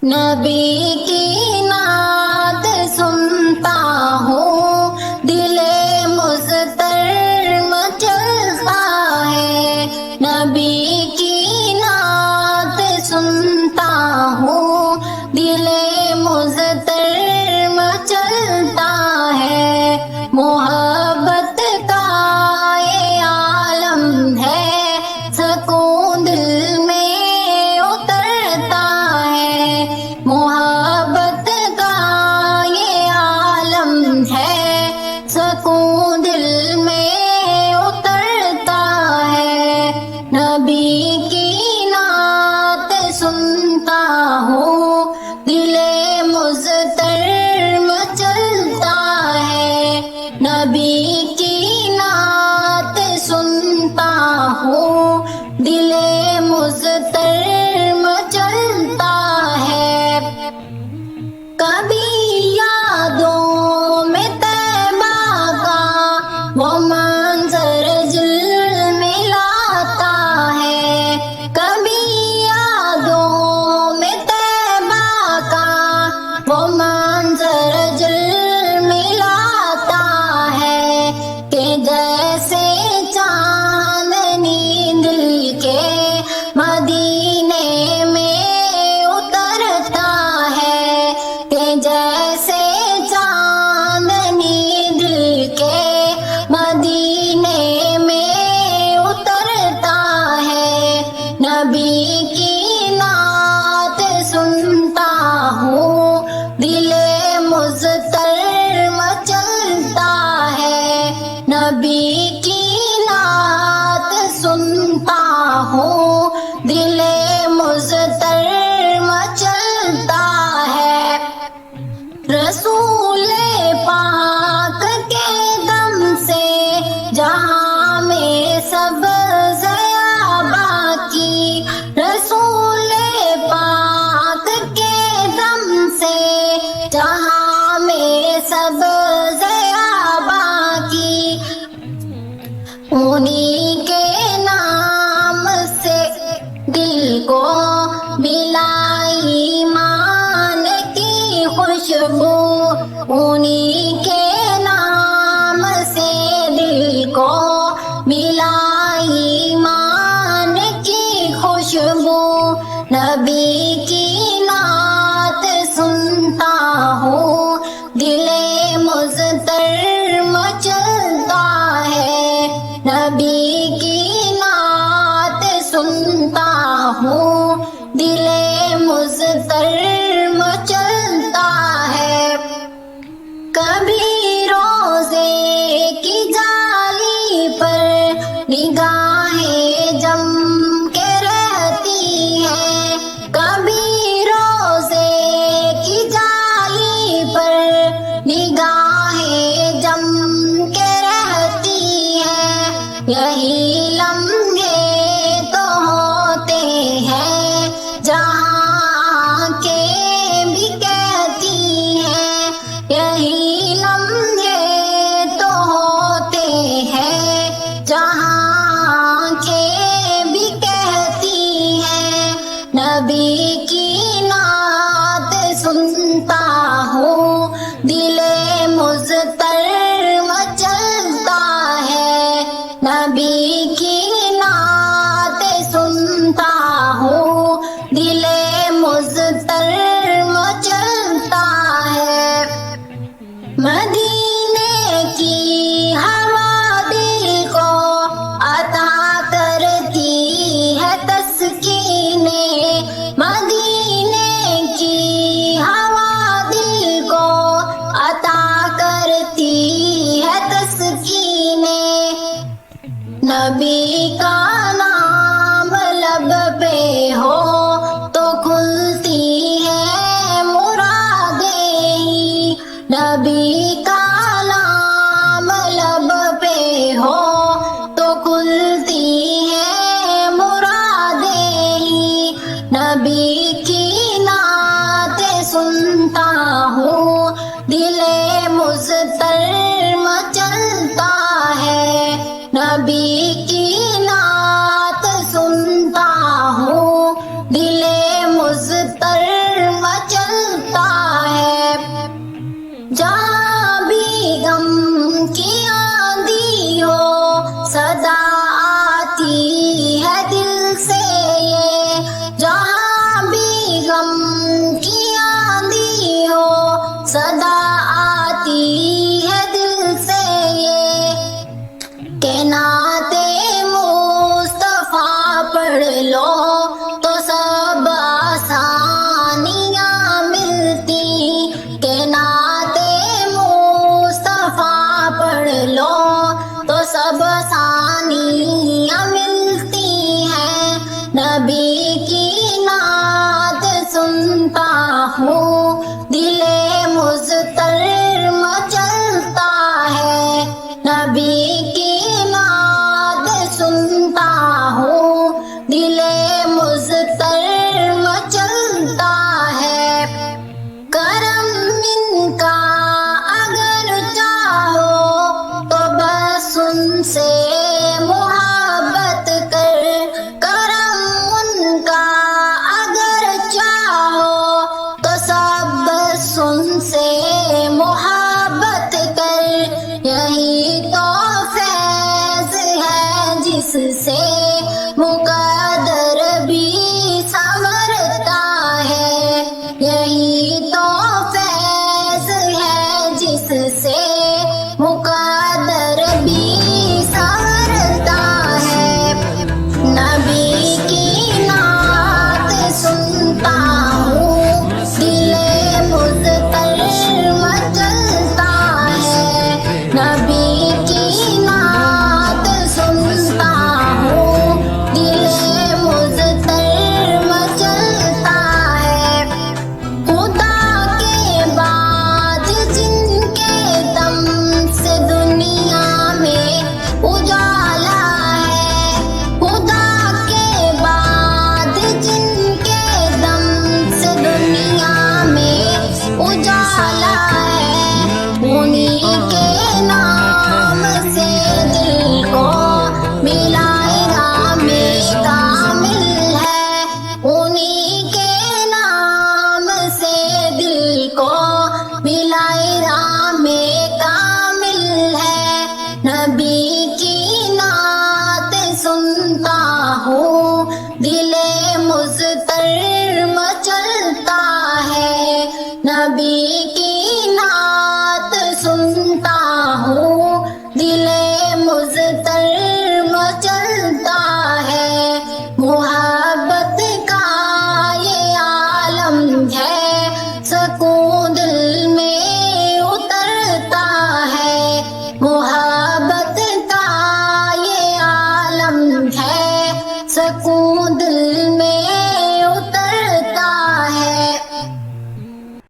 نبی کی نعت سنتا ہوں دل مضطر مچلتا ہے، نبی کی نعت سنتا ہوں دل مضطر مچلتا ہے، محبت کا یہ عالم ہے سکون دل میں اترتا ہے، محبت کا یہ عالم ہے سکون دل میں اترتا ہے، نبی کی نعت سنتا ہوں دل مضطر مچلتا ہے، نبی کی نعت سنتا ہوں دل مضطر مچلتا ہے، کبھی یادوں میں طیبہ کا وہ منظر دل میں لاتا ہے، کبھی یادوں میں طیبہ کا وہ منظر دل میں لاتا ہے، کہ جیسے چاندنی دل کے مدینے میں اترتا ہے، کہ جیسے چاندنی دل کے مدینے میں اترتا ہے، نبی کی نعت سنتا ہوں دل مضطر مچلتا ہے، نبی کی نعت سنتا ہوں دل مضطر مچلتا ہے، رسول پاک کے دم سے جہاں میں سب زیابا کی، رسول پاک کے دم سے جہاں میں سب زیابا کی، انہی کے نام سے دل کو ملائی ایمان کی خوشبو، انہی کے نام سے دل کو ملائی ایمان کی خوشبو، نبی کی نعت سنتا ہوں دل مضطر مچلتا ہے، نبی کی نعت سنتا ہوں دل مضطر مچلتا ہے، کبھی روزے کی جالی پر نگاہیں جم کے رہتی ہیں، کبھی روزے کی جالی پر نگاہیں جم کے رہتی ہیں، یہی لمحے تو ہوتے ہیں ہوں دل